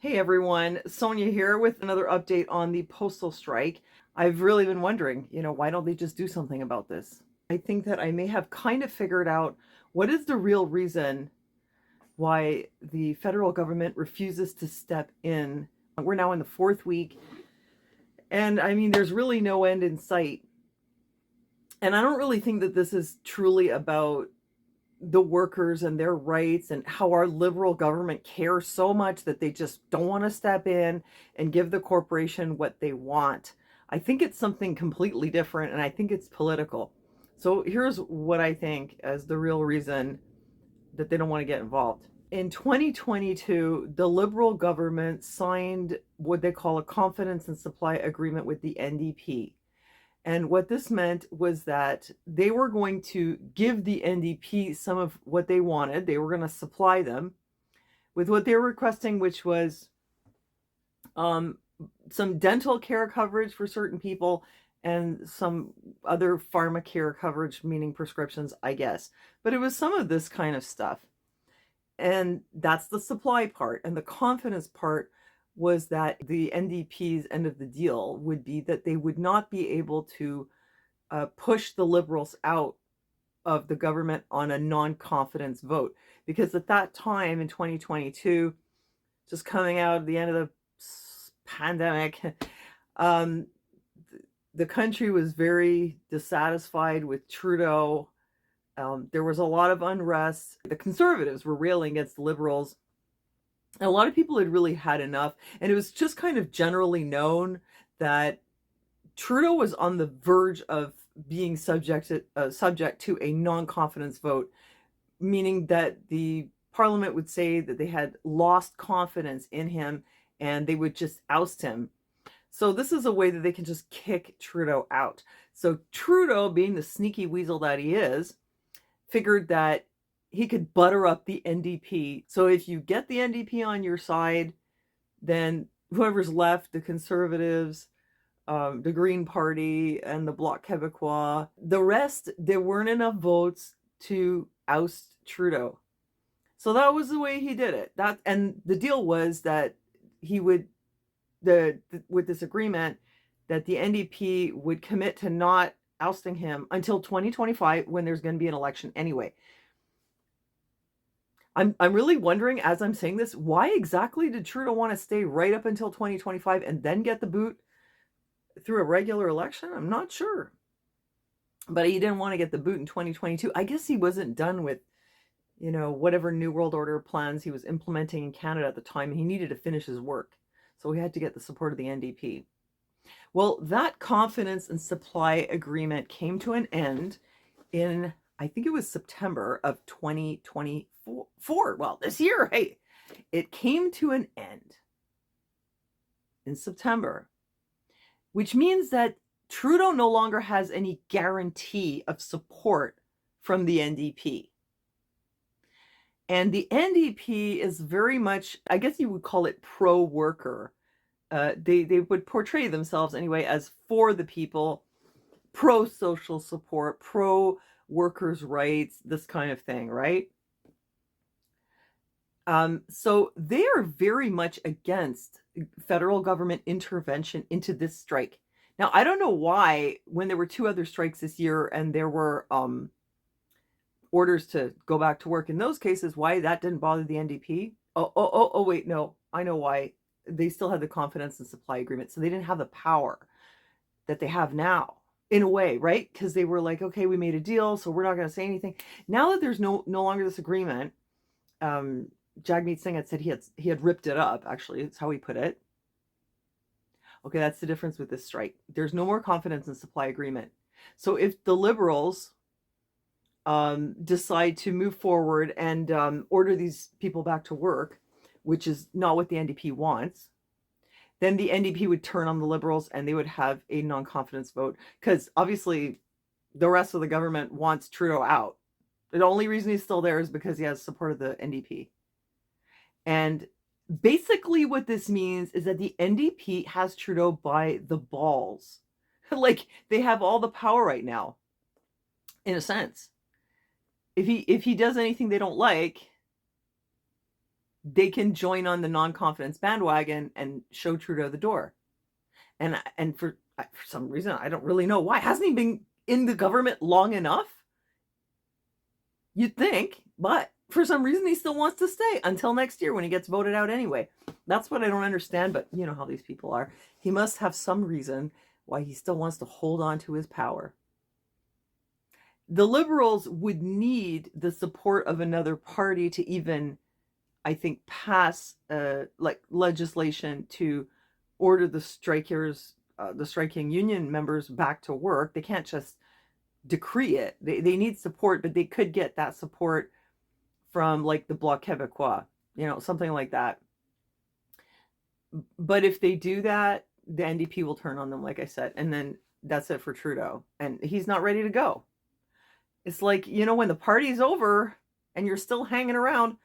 Hey everyone, Sonia here with another update on the postal strike. I've really been wondering, why don't they just do something about this? I think that I may have kind of figured out what is the real reason why the federal government refuses to step in. We're now in the fourth week, and I mean, there's really no end in sight. And I don't really think that this is truly about the workers and their rights and how our liberal government cares so much that they just don't want to step in and give the corporation what they want. I think it's something completely different, and I think it's political. So here's what I think as the real reason that they don't want to get involved. In 2022, the Liberal government signed what they call a confidence and supply agreement with the NDP. And what this meant was that they were going to give the NDP some of what they wanted. They were going to supply them with what they were requesting, which was um, some dental care coverage for certain people and some other pharmacare coverage, meaning prescriptions, I guess. But it was some of this kind of stuff. And that's the supply part. And the confidence part was that the NDP's end of the deal would be that they would not be able to push the Liberals out of the government on a non-confidence vote. Because at that time in 2022, just coming out of the end of the pandemic, um, the country was very dissatisfied with Trudeau. There was a lot of unrest. The Conservatives were railing against the Liberals. And a lot of people had really had enough. And it was just kind of generally known that Trudeau was on the verge of being subject to a non-confidence vote, meaning that the parliament would say that they had lost confidence in him and they would just oust him. So this is a way that they can just kick Trudeau out. So Trudeau, being the sneaky weasel that he is, figured that he could butter up the NDP. So if you get the NDP on your side, then whoever's left, the Conservatives, the Green Party, and the Bloc Québécois, the rest, there weren't enough votes to oust Trudeau. So that was the way he did it. And the deal was that he would with this agreement that the NDP would commit to not ousting him until 2025, when there's going to be an election anyway. I'm really wondering, as I'm saying this, why exactly did Trudeau want to stay right up until 2025 and then get the boot through a regular election? I'm not sure. But he didn't want to get the boot in 2022. I guess he wasn't done with, whatever New World Order plans he was implementing in Canada at the time. He needed to finish his work. So he had to get the support of the NDP. Well, that confidence and supply agreement came to an end in, I think it was September of 2024. Well, this year, hey, it came to an end in September, which means that Trudeau no longer has any guarantee of support from the NDP. And the NDP is very much, I guess you would call it pro-worker. They would portray themselves anyway as for the people, pro-social support, pro-workers' rights, this kind of thing, right? So they are very much against federal government intervention into this strike. Now, I don't know why, when there were two other strikes this year and there were orders to go back to work in those cases, why that didn't bother the NDP. Oh, wait, no, I know why. They still had the confidence and supply agreement, so they didn't have the power that they have now, in a way, right? Because they were like, okay, we made a deal, so we're not going to say anything. Now that there's no longer this agreement, Jagmeet Singh had said he had ripped it up, actually. That's how he put it. Okay, that's the difference with this strike. There's no more confidence and supply agreement. So if the Liberals decide to move forward and order these people back to work, which is not what the NDP wants, then the NDP would turn on the Liberals and they would have a non-confidence vote, because obviously the rest of the government wants Trudeau out. The only reason he's still there is because he has support of the NDP. And basically what this means is that the NDP has Trudeau by the balls. Like, they have all the power right now, in a sense. If he does anything they don't like, they can join on the non-confidence bandwagon and show Trudeau the door. And for some reason, I don't really know why. Hasn't he been in the government long enough? You'd think, but for some reason he still wants to stay until next year when he gets voted out anyway. That's what I don't understand, but you know how these people are. He must have some reason why he still wants to hold on to his power. The Liberals would need the support of another party to even, I think, pass like legislation to order the strikers, the striking union members back to work. They can't just decree it. They need support, but they could get that support from like the Bloc Québécois, you know, something like that. But if they do that, the NDP will turn on them, like I said, and then that's it for Trudeau. And he's not ready to go. It's like, you know, when the party's over and you're still hanging around,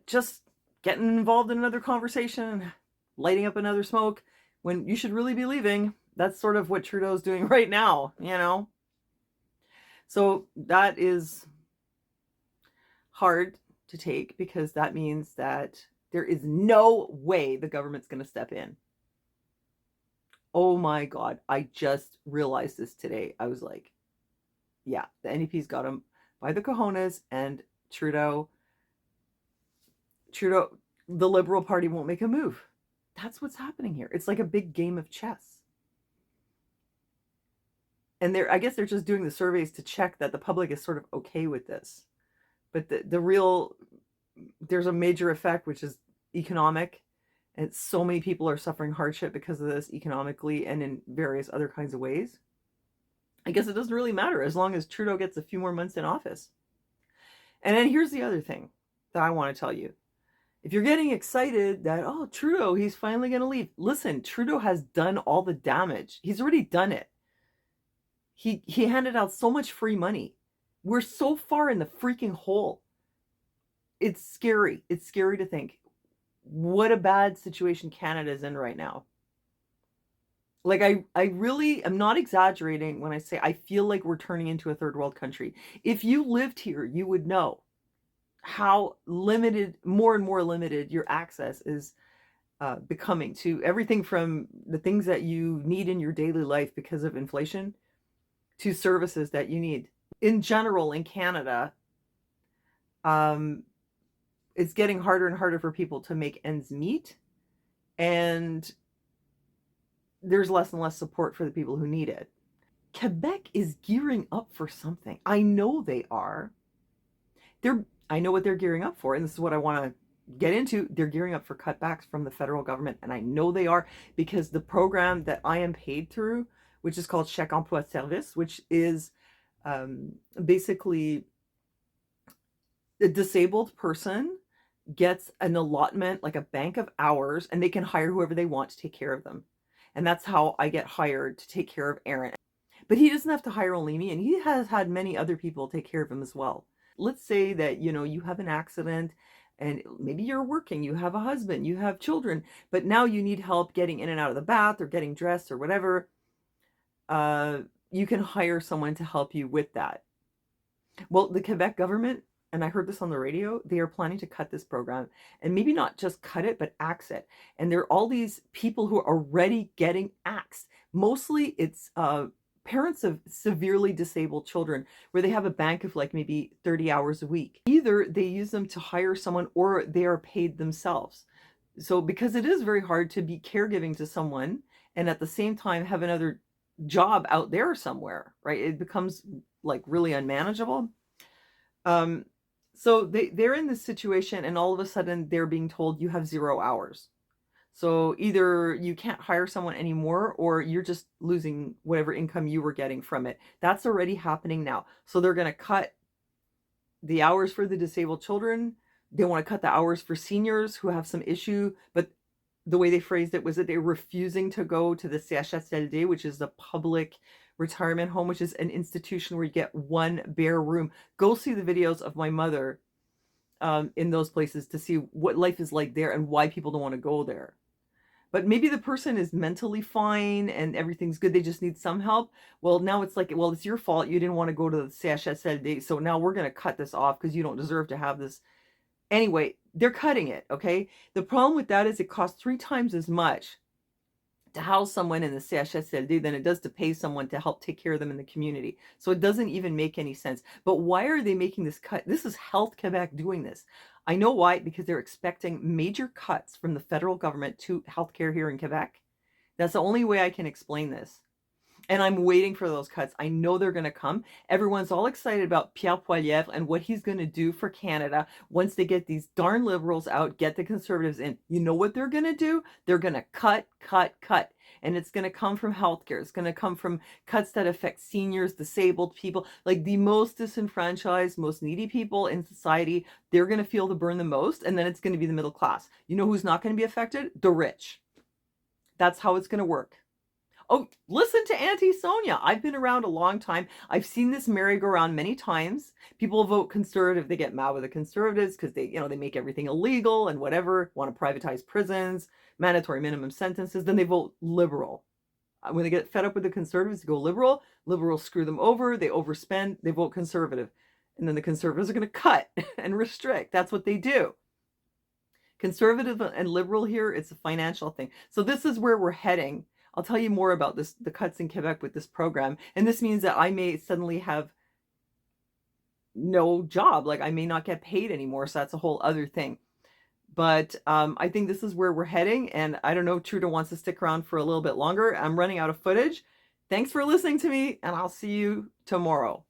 just getting involved in another conversation, lighting up another smoke, when you should really be leaving. That's sort of what Trudeau's doing right now, you know? So that is hard to take because that means that there is no way the government's going to step in. Oh my God. I just realized this today. I was like, yeah, the NDP's got him by the cojones, and Trudeau, the Liberal Party won't make a move. That's what's happening here. It's like a big game of chess. And I guess they're just doing the surveys to check that the public is sort of okay with this. But there's a major effect, which is economic. And so many people are suffering hardship because of this economically and in various other kinds of ways. I guess it doesn't really matter as long as Trudeau gets a few more months in office. And then here's the other thing that I want to tell you. If you're getting excited that, oh, Trudeau, he's finally going to leave. Listen, Trudeau has done all the damage. He's already done it. He handed out so much free money. We're so far in the freaking hole. It's scary. It's scary to think what a bad situation Canada is in right now. Like, I really am not exaggerating when I say I feel like we're turning into a third world country. If you lived here, you would know how limited, more and more limited your access is becoming to everything from the things that you need in your daily life because of inflation to services that you need. In general, in Canada, it's getting harder and harder for people to make ends meet. And there's less and less support for the people who need it. Quebec is gearing up for something. I know they are. I know what they're gearing up for, and this is what I want to get into. They're gearing up for cutbacks from the federal government, and I know they are because the program that I am paid through, which is called Chèque Emploi Service, which is basically a disabled person gets an allotment, like a bank of hours, and they can hire whoever they want to take care of them. And that's how I get hired to take care of Aaron. But he doesn't have to hire only me, and he has had many other people take care of him as well. Let's say that, you know, you have an accident and maybe you're working, you have a husband, you have children, but now you need help getting in and out of the bath or getting dressed or whatever. You can hire someone to help you with that. Well, the Quebec government, and I heard this on the radio, they are planning to cut this program, and maybe not just cut it, but axe it. And there are all these people who are already getting axed. Mostly it's parents of severely disabled children where they have a bank of like maybe 30 hours a week. Either they use them to hire someone or they are paid themselves. So because it is very hard to be caregiving to someone and at the same time have another job out there somewhere, right? It becomes like really unmanageable. So they're in this situation, and all of a sudden they're being told you have 0 hours. So either you can't hire someone anymore, or you're just losing whatever income you were getting from it. That's already happening now. So they're going to cut the hours for the disabled children. They want to cut the hours for seniors who have some issue, but the way they phrased it was that they're refusing to go to the CHSLD, which is the public retirement home, which is an institution where you get one bare room. Go see the videos of my mother in those places to see what life is like there and why people don't want to go there. But maybe the person is mentally fine and everything's good. They just need some help. Well, now it's like, well, it's your fault. You didn't want to go to the CHSLD. So now we're going to cut this off because you don't deserve to have this. Anyway, they're cutting it, okay? The problem with that is it costs 3 times as much to house someone in the CHSLD than it does to pay someone to help take care of them in the community. So it doesn't even make any sense. But why are they making this cut? This is Health Quebec doing this. I know why, because they're expecting major cuts from the federal government to healthcare here in Quebec. That's the only way I can explain this. And I'm waiting for those cuts. I know they're going to come. Everyone's all excited about Pierre Poilievre and what he's going to do for Canada once they get these darn liberals out, get the conservatives in. You know what they're going to do? They're going to cut, cut, cut. And it's going to come from healthcare. It's going to come from cuts that affect seniors, disabled people, like the most disenfranchised, most needy people in society. They're going to feel the burn the most. And then it's going to be the middle class. You know who's not going to be affected? The rich. That's how it's going to work. Oh, listen to Auntie Sonia. I've been around a long time. I've seen this merry-go-round many times. People vote conservative. They get mad with the conservatives because they make everything illegal and whatever, want to privatize prisons, mandatory minimum sentences. Then they vote liberal. When they get fed up with the conservatives, they go liberal. Liberals screw them over. They overspend. They vote conservative. And then the conservatives are going to cut and restrict. That's what they do. Conservative and liberal here, it's a financial thing. So this is where we're heading. I'll tell you more about this, the cuts in Quebec with this program. And this means that I may suddenly have no job. Like I may not get paid anymore. So that's a whole other thing. But I think this is where we're heading. And I don't know, Trudeau wants to stick around for a little bit longer. I'm running out of footage. Thanks for listening to me, and I'll see you tomorrow.